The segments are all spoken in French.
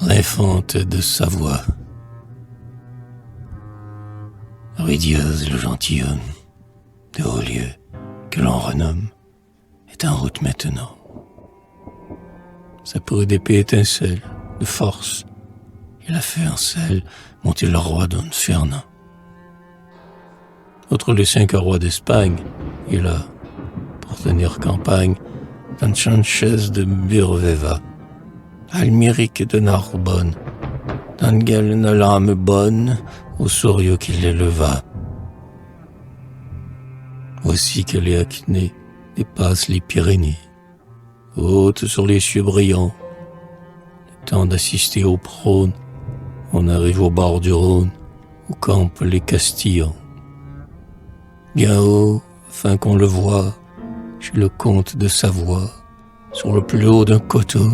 l'infante de Savoie. Ruy-Diaz, le gentilhomme de Haut-Lieu, que l'on renomme, est en route maintenant. Sa peau d'épée étincelle de force. Il a fait en selle monter le roi Don Fernand. Outre les 5 rois d'Espagne, il a, pour tenir campagne, Don Sanchez de Burveva, Almiric de Narbonne, Don Galen l'âme bonne, au Sorio qui l'éleva. Voici que les Acnés dépassent les Pyrénées, hautes sur les cieux brillants. Le temps d'assister au prône, on arrive au bord du Rhône, où campent les Castillans. Bien haut, afin qu'on le voie, chez le comte de Savoie, sur le plus haut d'un coteau,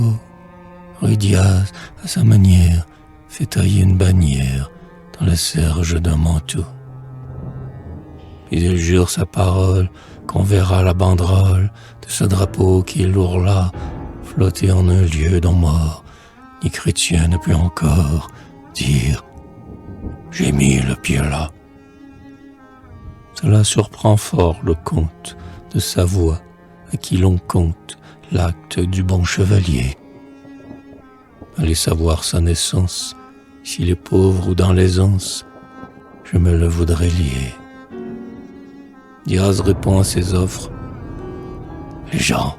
Ruy-Diaz, à sa manière, fait tailler une bannière dans la serge d'un manteau. Puis il jure sa parole qu'on verra la banderole de ce drapeau qui est lourd là, flotter en un lieu dont mort, ni chrétien ne peut encore dire « J'ai mis le pied là ». Cela surprend fort le comte de Savoie, à qui l'on compte l'acte du bon chevalier. Allez savoir sa naissance, s'il est pauvre ou dans l'aisance, je me le voudrais lier. Diaz répond à ses offres. Les gens,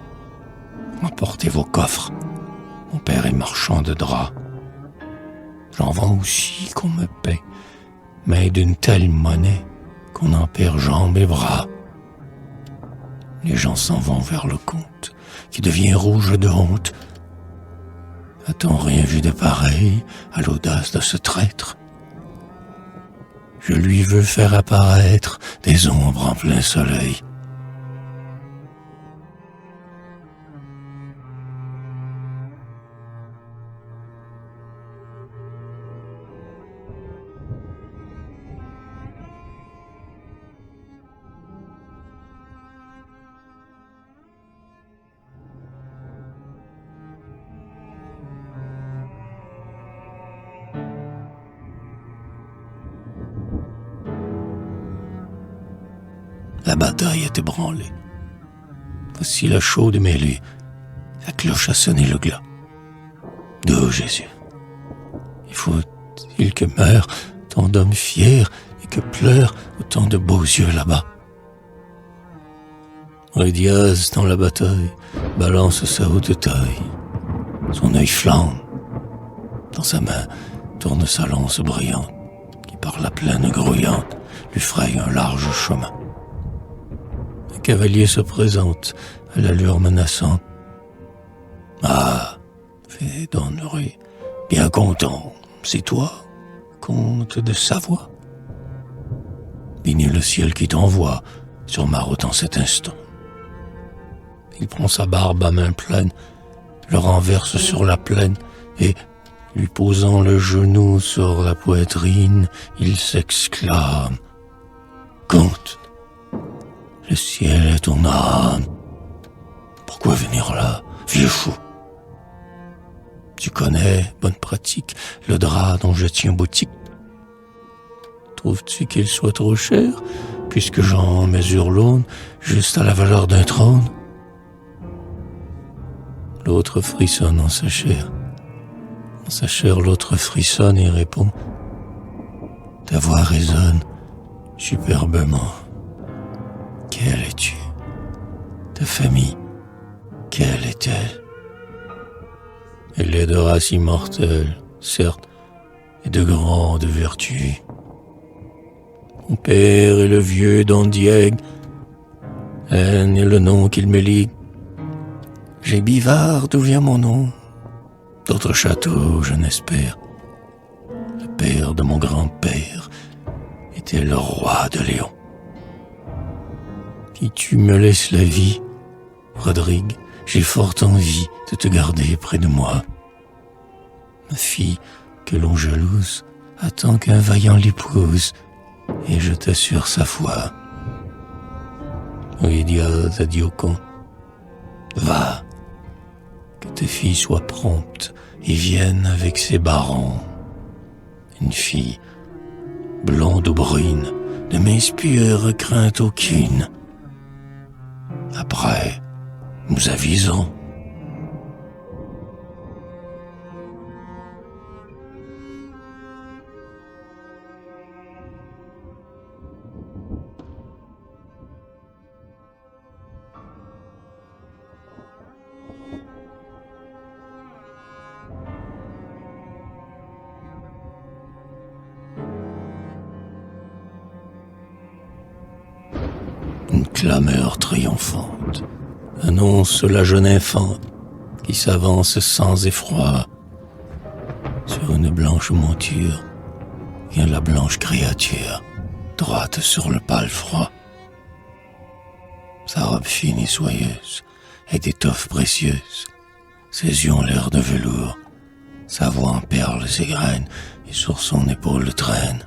emportez vos coffres. Mon père est marchand de draps. J'en vends aussi qu'on me paie, mais d'une telle monnaie qu'on en perd jambes et bras. Les gens s'en vont vers le comte, qui devient rouge de honte. A-t-on rien vu de pareil à l'audace de ce traître? Je lui veux faire apparaître des ombres en plein soleil. La bataille est ébranlée. Voici la chaude mêlée. La cloche a sonné le glas. De Jésus. Il faut-il que meurent tant d'hommes fiers et que pleurent autant de beaux yeux là-bas. Ruy-Diaz, dans la bataille, balance sa haute taille. Son œil flambe. Dans sa main tourne sa lance brillante, qui par la plaine grouillante lui fraye un large chemin. Un cavalier se présente à l'allure menaçante. Ah, fait Don Ruy, bien content, c'est toi, comte de Savoie. Bénis le ciel qui t'envoie sur ma route en cet instant. Il prend sa barbe à main pleine, le renverse sur la plaine et, lui posant le genou sur la poitrine, il s'exclame. Comte, le ciel est ton âme. Pourquoi venir là, vieux fou? Tu connais, bonne pratique, le drap dont je tiens boutique. Trouves-tu qu'il soit trop cher, puisque j'en mesure l'aune juste à la valeur d'un trône? L'autre frissonne en sa chair. En sa chair, l'autre frissonne et répond. Ta voix résonne superbement. Quelle es-tu? Ta famille, quelle est-elle? Elle est de race immortelle, certes, et de grande vertu. Mon père est le vieux Don Diego, haine est le nom qu'il me ligue. J'ai Bivard, d'où vient mon nom? D'autres châteaux, je n'espère. Le père de mon grand-père était le roi de Léon. Si tu me laisses la vie, Rodrigue, j'ai fort envie de te garder près de moi. Ma fille, que l'on jalouse, attend qu'un vaillant l'épouse, et je t'assure sa foi. Ruy-Diaz a dit au comte, va, que tes filles soient promptes y viennent avec ses barons. Une fille, blonde ou brune, ne m'inspire crainte aucune. Après, nous avisons. Une clameur triomphante annonce la jeune infante qui s'avance sans effroi. Sur une blanche monture vient la blanche créature, droite sur le pâle froid. Sa robe fine et soyeuse est d'étoffe précieuse, ses yeux ont l'air de velours, sa voix en perles et graines, et sur son épaule traîne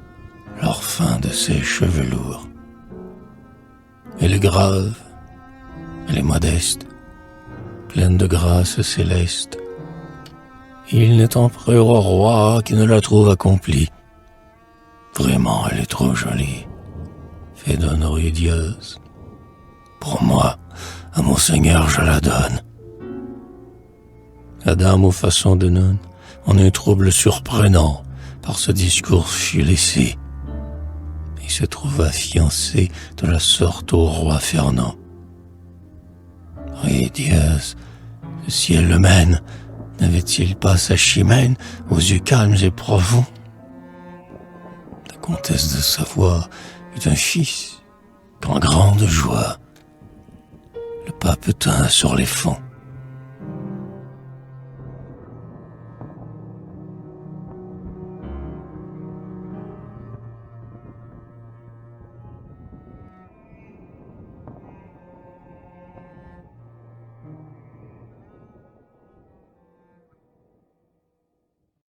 l'or fin de ses chevelures. Elle est grave, elle est modeste, pleine de grâce céleste. Il n'est empereur au roi qui ne la trouve accomplie. Vraiment, elle est trop jolie, fait d'honneur et dieuse. Pour moi, à mon Seigneur, je la donne. La dame aux façons de nonne en un trouble surprenant par ce discours fut laissé. Il se trouva fiancé de la sorte au roi Fernand. Oui, Dieu, le ciel le mène, n'avait-il pas sa chimène aux yeux calmes et profonds? La comtesse de Savoie eut un fils, qu'en grande joie, le pape tint sur les fonds.